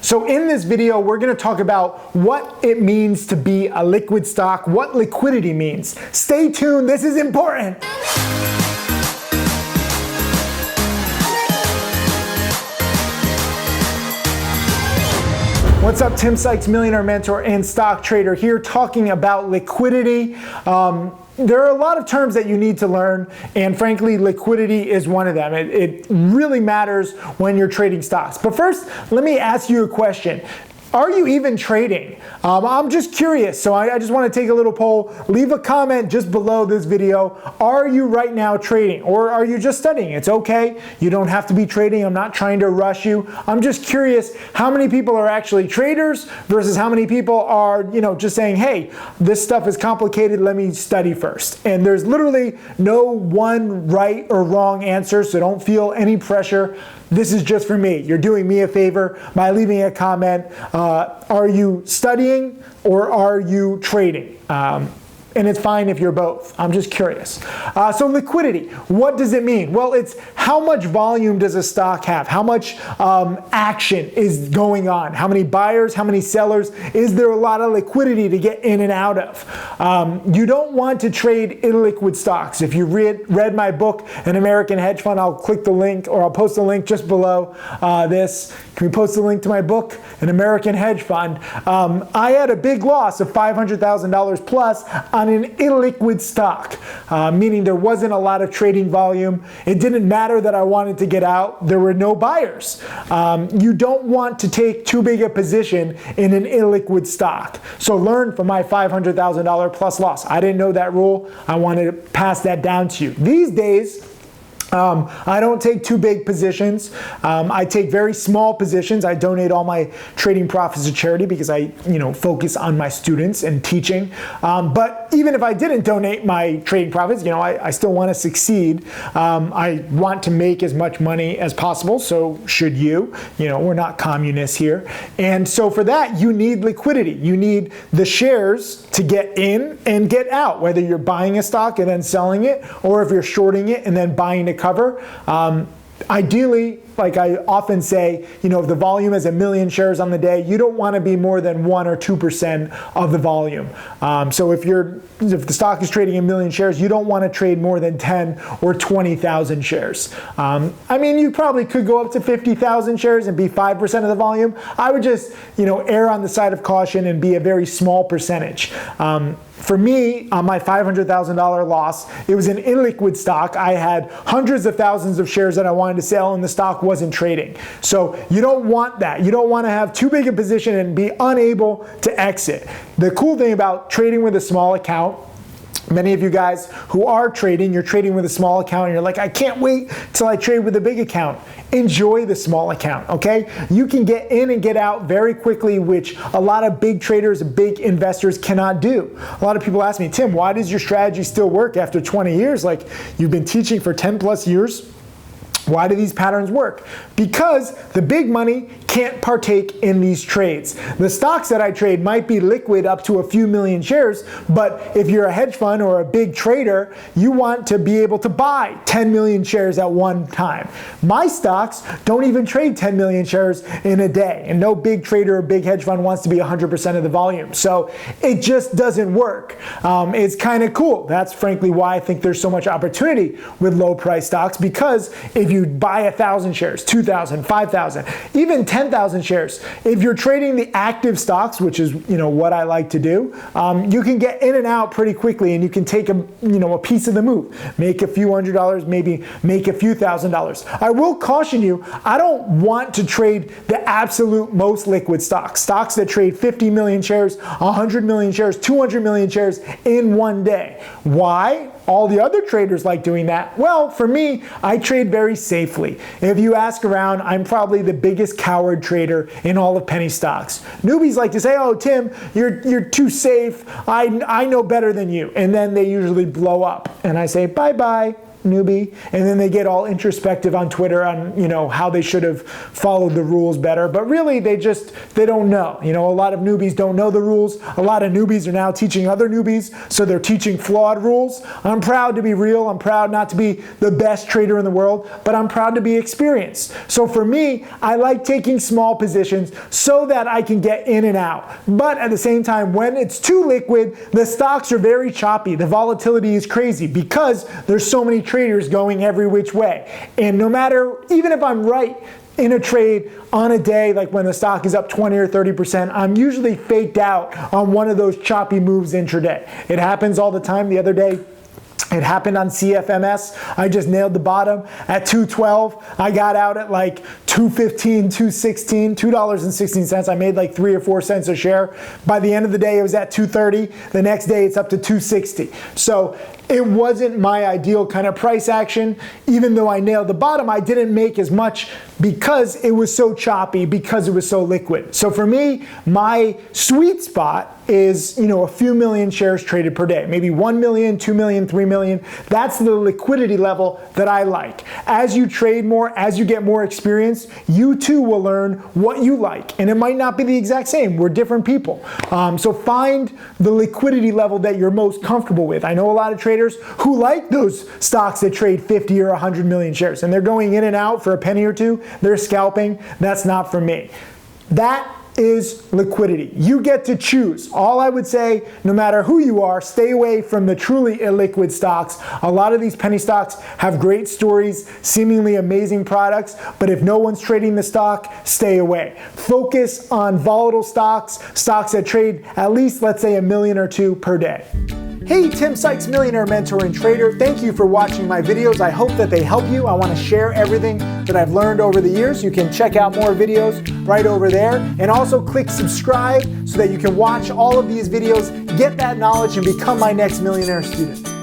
So in this video, we're going to talk about what it means to be a liquid stock, what liquidity means. Stay tuned, this is important. What's up, Tim Sykes, millionaire mentor and stock trader here talking about liquidity. There are a lot of terms that you need to learn, and frankly, liquidity is one of them. It really matters when you're trading stocks. But first, let me ask you a question. Are you even trading? I'm just curious, so I just want to take a little poll. Leave a comment just below this video. Are you right now trading, or are you just studying? It's okay. You don't have to be trading. I'm not trying to rush you. I'm just curious how many people are actually traders versus how many people are, just saying, hey, this stuff is complicated. Let me study first. And there's literally no one right or wrong answer, so don't feel any pressure. This is just for me. You're doing me a favor by leaving a comment. Are you studying or are you trading? And it's fine if you're both. I'm just curious. So liquidity, what does it mean? Well, it's how much volume does a stock have? How much action is going on? How many buyers, how many sellers? Is there a lot of liquidity to get in and out of? You don't want to trade illiquid stocks. If you read my book, An American Hedge Fund, I'll click the link, or I'll post a link just below this. Can we post a link to my book, An American Hedge Fund? I had a big loss of $500,000 plus on an illiquid stock, meaning there wasn't a lot of trading volume. It didn't matter that I wanted to get out. There were no buyers. You don't want to take too big a position in an illiquid stock. So learn from my $500,000 plus loss. I didn't know that rule. I wanted to pass that down to you. These days, I don't take too big positions. I take very small positions. I donate all my trading profits to charity because I, focus on my students and teaching. But even if I didn't donate my trading profits, I still want to succeed. I want to make as much money as possible. So should you. We're not communists here. And so for that, you need liquidity. You need the shares to get in and get out, whether you're buying a stock and then selling it, or if you're shorting it and then buying to cover. Ideally, like I often say, if the volume is 1 million shares on the day, you don't want to be more than 1 or 2% of the volume. So if the stock is trading 1 million shares, you don't want to trade more than 10 or 20,000 shares. You probably could go up to 50,000 shares and be 5% of the volume. I would just, err on the side of caution and be a very small percentage. For me, on my $500,000 loss, it was an illiquid stock. I had hundreds of thousands of shares that I wanted to sell, and the stock wasn't trading. So you don't want that. You don't want to have too big a position and be unable to exit. The cool thing about trading with a small account, many of you guys who are trading, you're trading with a small account and you're like, I can't wait till I trade with a big account. Enjoy the small account, okay? You can get in and get out very quickly, which a lot of big traders, big investors cannot do. A lot of people ask me, Tim, why does your strategy still work after 20 years? Like, you've been teaching for 10 plus years. Why do these patterns work? Because the big money can't partake in these trades. The stocks that I trade might be liquid up to a few million shares, but if you're a hedge fund or a big trader, you want to be able to buy 10 million shares at one time. My stocks don't even trade 10 million shares in a day, and no big trader or big hedge fund wants to be 100% of the volume. So it just doesn't work. It's kind of cool. That's frankly why I think there's so much opportunity with low price stocks, because if you buy 1,000 shares, 2,000, 5,000, even 10,000 shares, if you're trading the active stocks, which is what I like to do, you can get in and out pretty quickly, and you can take a piece of the move, make a few $100s, maybe make a few $1,000s. I will caution you, I don't want to trade the absolute most liquid stocks that trade 50 million shares, 100 million shares, 200 million shares in one day. Why? All the other traders like doing that. Well, for me, I trade very safely. If you ask around, I'm probably the biggest coward trader in all of penny stocks. Newbies like to say, oh, Tim, you're too safe. I know better than you. And then they usually blow up. And I say, bye-bye. newbie, and then they get all introspective on Twitter on, how they should have followed the rules better. But really, they don't know. A lot of newbies don't know the rules. A lot of newbies are now teaching other newbies, so they're teaching flawed rules. I'm proud to be real. I'm proud not to be the best trader in the world, but I'm proud to be experienced. So for me, I like taking small positions so that I can get in and out. But at the same time, when it's too liquid, the stocks are very choppy. The volatility is crazy because there's so many traders going every which way. And no matter, even if I'm right in a trade on a day, like when the stock is up 20 or 30%, I'm usually faked out on one of those choppy moves intraday. It happens all the time. The other day, it happened on CFMS. I just nailed the bottom at 212. I got out at like 215, 216, $2.16. I made like 3 or 4 cents a share. By the end of the day, it was at 230. The next day, it's up to 260. So it wasn't my ideal kind of price action. Even though I nailed the bottom, I didn't make as much because it was so choppy, because it was so liquid. So for me, my sweet spot is, a few million shares traded per day, maybe 1 million, 2 million, 3 million. That's the liquidity level that I like. As you trade more, as you get more experience, you too will learn what you like. And it might not be the exact same. We're different people. So find the liquidity level that you're most comfortable with. I know a lot of traders who like those stocks that trade 50 or 100 million shares, and they're going in and out for a penny or two. They're scalping. That's not for me. That is liquidity. You get to choose. All I would say, no matter who you are, stay away from the truly illiquid stocks. A lot of these penny stocks have great stories, seemingly amazing products, but if no one's trading the stock, stay away. Focus on volatile stocks, stocks that trade at least, let's say, 1 million or 2 per day. Hey, Tim Sykes, Millionaire Mentor and Trader. Thank you for watching my videos. I hope that they help you. I want to share everything that I've learned over the years. You can check out more videos right over there. And also click subscribe so that you can watch all of these videos, get that knowledge, and become my next millionaire student.